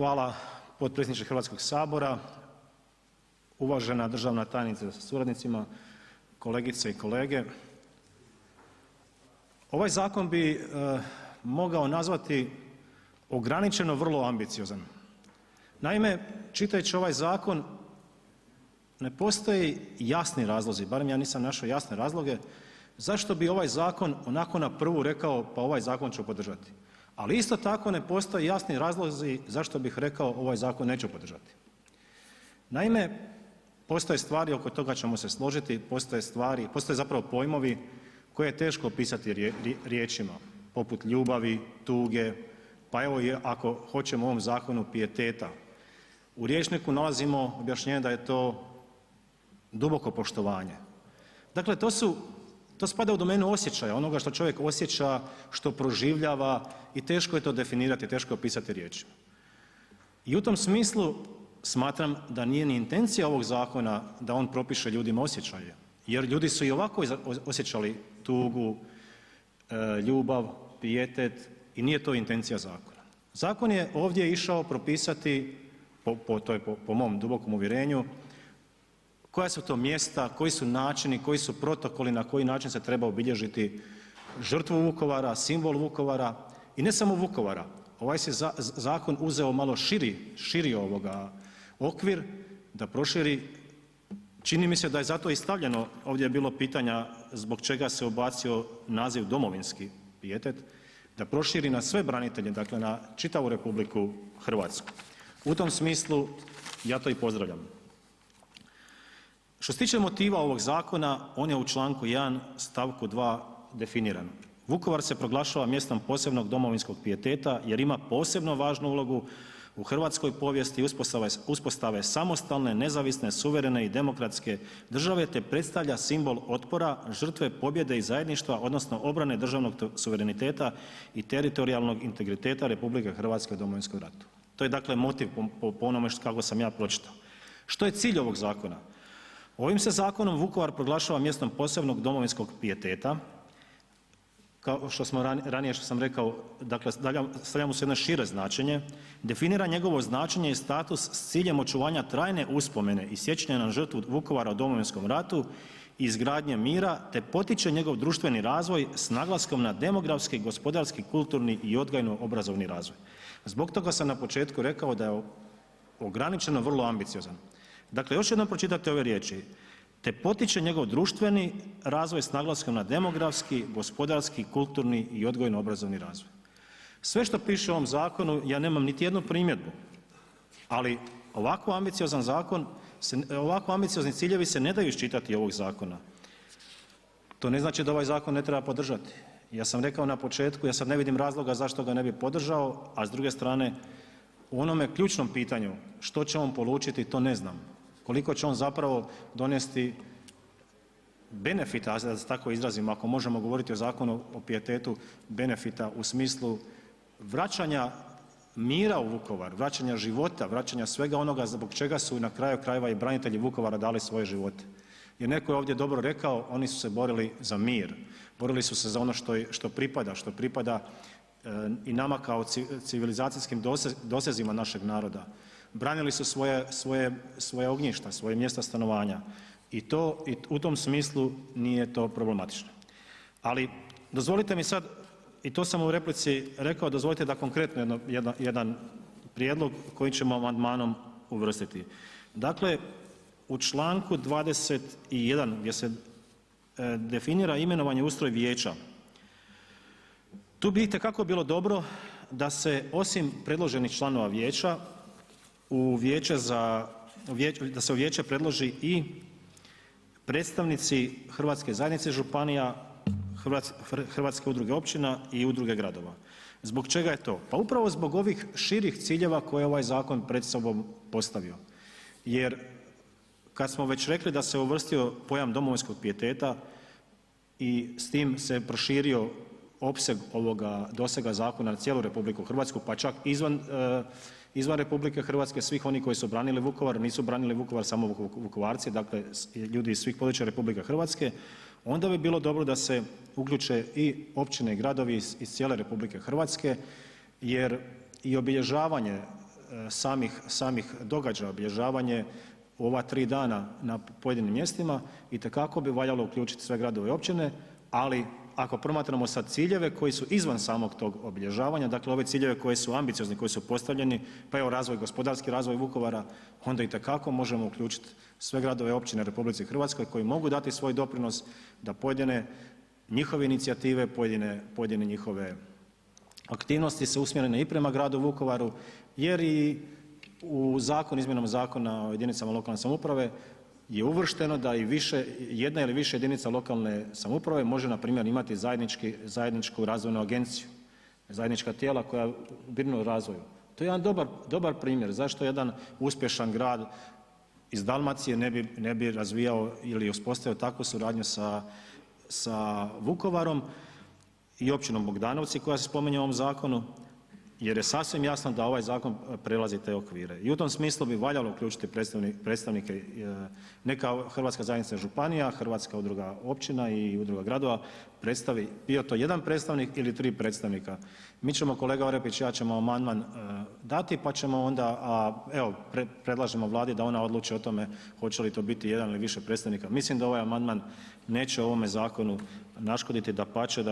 Hvala potpredsjedniče Hrvatskog sabora, uvažena državna tajnice sa suradnicima, kolegice i kolege. Ovaj zakon bi mogao nazvati ograničeno vrlo ambiciozan. Naime, čitajući ovaj zakon ne postoji jasni razlozi, barem ja nisam našao jasne razloge zašto bi ovaj zakon onako na prvu rekao pa ovaj zakon ću podržati. Ali isto tako ne postoje jasni razlozi zašto bih rekao ovaj zakon neću podržati. Naime, postoje stvari, oko toga ćemo se složiti, postoje zapravo pojmovi koje je teško opisati riječima, poput ljubavi, tuge, pa evo ako hoćemo u ovom zakonu pijeteta. U rječniku nalazimo objašnjenje da je to duboko poštovanje. Dakle, to spada u domenu osjećaja, onoga što čovjek osjeća, što proživljava i teško je to definirati, teško je opisati riječima. I u tom smislu smatram da nije ni intencija ovog zakona da on propiše ljudima osjećaje, jer ljudi su i ovako osjećali tugu, ljubav, pijetet i nije to intencija zakona. Zakon je ovdje išao propisati, po mom dubokom uvjerenju, koja su to mjesta, koji su načini, koji su protokoli, na koji način se treba obilježiti žrtvu Vukovara, simbol Vukovara i ne samo Vukovara. Ovaj se zakon uzeo malo širi okvir da proširi. Čini mi se da je zato i stavljeno, ovdje je bilo pitanja zbog čega se ubacio naziv domovinski pijetet, da proširi na sve branitelje, dakle na čitavu RH. U tom smislu ja to i pozdravljam. Što se tiče motiva ovog zakona, on je u članku 1. stavku 2. definiran. Vukovar se proglašava mjestom posebnog domovinskog pijeteta jer ima posebno važnu ulogu u hrvatskoj povijesti uspostave samostalne, nezavisne, suverene i demokratske države te predstavlja simbol otpora, žrtve, pobjede i zajedništva odnosno obrane državnog suvereniteta i teritorijalnog integriteta RH u Domovinskom ratu. To je dakle motiv po onome kako sam ja pročitao. Što je cilj ovog zakona? Ovim se zakonom Vukovar proglašava mjestom posebnog domovinskog pijeteta, kao što smo ranije što sam rekao, dakle stavlja mu se jedno šire značenje, definira njegovo značenje i status s ciljem očuvanja trajne uspomene i sjećanja na žrtvu Vukovara u Domovinskom ratu i izgradnje mira te potiče njegov društveni razvoj s naglaskom na demografski, gospodarski, kulturni i odgojno-obrazovni razvoj. Zbog toga sam na početku rekao da je ograničeno vrlo ambiciozan. Dakle, još jednom pročitajte ove riječi, te potiče njegov društveni razvoj s naglaskom na demografski, gospodarski, kulturni i odgojno-obrazovni razvoj. Sve što piše u ovom zakonu, ja nemam niti jednu primjedbu, ali ovako ambiciozan zakon, ovako ambiciozni ciljevi se ne daju iščitati iz ovog zakona. To ne znači da ovaj zakon ne treba podržati. Ja sam rekao na početku, ja sad ne vidim razloga zašto ga ne bi podržao, a s druge strane, u onome ključnom pitanju, što će on polučiti, to ne znam. Koliko će on zapravo donesti benefita, da se tako izrazim, ako možemo govoriti o zakonu o pijetetu, benefita u smislu vraćanja mira u Vukovar, vraćanja života, vraćanja svega onoga zbog čega su na kraju krajeva i branitelji Vukovara dali svoje živote. Jer neko je ovdje dobro rekao, oni su se borili za mir, borili su se za ono što pripada i nama kao civilizacijskim dosezima našeg naroda. Branili su svoje ognjišta, svoje mjesta stanovanja i u tom smislu nije to problematično. Ali dozvolite mi sad, i to sam u replici rekao, dozvolite da konkretno jedan prijedlog koji ćemo amandmanom uvrstiti. Dakle, u članku 21. gdje se definira imenovanje i ustroj vijeća, tu bi itekako bilo dobro da se osim predloženih članova vijeća da se u vijeće predloži i predstavnici Hrvatske zajednice županija, Hrvatske udruge općina i udruge gradova. Zbog čega je to? Pa upravo zbog ovih širih ciljeva koje ovaj zakon pred sobom postavio. Jer kad smo već rekli da se uvrstio pojam domovinskog pijeteta i s tim se proširio opseg ovoga dosega zakona na cijelu RH, pa čak izvan RH, svih oni koji su branili Vukovar, nisu branili Vukovar samo Vukovarci, dakle ljudi iz svih područja RH, onda bi bilo dobro da se uključe i općine i gradovi iz cijele RH jer i obilježavanje samih događaja, obilježavanje u ova 3 dana na pojedinim mjestima, itekako bi valjalo uključiti sve gradove i općine, ali ako promatramo sad ciljeve koji su izvan samog tog obilježavanja, dakle ove ciljeve koji su ambiciozni, koji su postavljeni, pa evo gospodarski razvoj Vukovara, onda itekako možemo uključiti sve gradove i općine u RH koji mogu dati svoj doprinos da pojedine njihove inicijative, pojedine njihove aktivnosti su usmjerene i prema gradu Vukovaru, jer i u izmjenama Zakona o jedinicama lokalne samouprave je uvršteno da i jedna ili više jedinica lokalne samouprave može npr. imati zajedničku razvojnu agenciju, zajednička tijela koja brinu o razvoju. To je jedan dobar primjer zašto jedan uspješan grad iz Dalmacije ne bi razvijao ili uspostavio takvu suradnju sa Vukovarom i općinom Bogdanovci koja se spominje u ovom zakonu, jer je sasvim jasno da ovaj zakon prelazi te okvire. I u tom smislu bi valjalo uključiti predstavnike, neka Hrvatska zajednica županija, Hrvatska udruga općina i udruga gradova predstavi, bio to jedan predstavnik ili 3 predstavnika. Mi ćemo, kolega Orepić i ja ćemo amandman dati, pa ćemo onda, evo predlažemo Vladi da ona odluči o tome hoće li to biti jedan ili više predstavnika. Mislim da ovaj amandman neće ovome zakonu naškoditi, dapače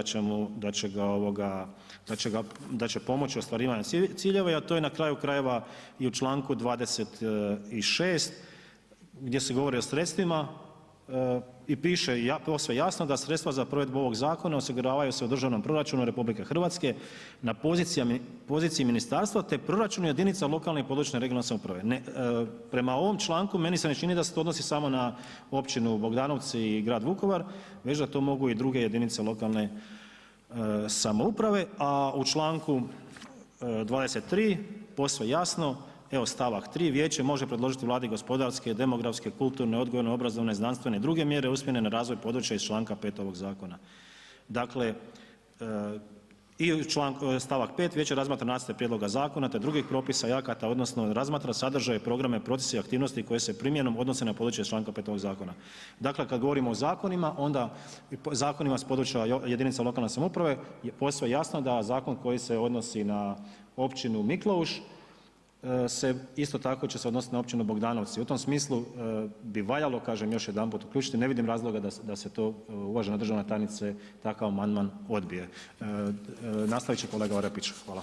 da će pomoći ostvarivanju ciljeva, a to je na kraju krajeva i u članku 26. gdje se govori o sredstvima i piše posve jasno da sredstva za provedbu ovog zakona osiguravaju se u državnom proračunu RH na poziciji ministarstva te proračunu jedinica lokalne i područne regionalne samouprave. Prema ovom članku meni se ne čini da se to odnosi samo na općinu Bogdanovci i grad Vukovar, već da to mogu i druge jedinice lokalne samouprave, a u članku 23. posve jasno, evo stavak 3. Vijeće može predložiti Vladi gospodarske, demografske, kulturne, odgojno, obrazovne, znanstvene i druge mjere usmjerene na razvoj područja iz članka 5. ovog zakona. Dakle, i stavak 5. Vijeće razmatra nacrte prijedloga zakona te drugih propisa i akata, odnosno razmatra sadržaje, programe, procese i aktivnosti koje se primjenom odnose na područje iz članka 5. ovog zakona. Dakle, kad govorimo o zakonima, onda zakonima s područja jedinica lokalne samouprave je posve jasno da zakon koji se odnosi na općinu Mikleuš se isto tako će se odnositi na općinu Bogdanovci. U tom smislu bi valjalo, kažem još jedanput, uključiti, ne vidim razloga da se to, uvažena državna tajnice, takav amandman odbije. Nastavit će kolega Orepić. Hvala.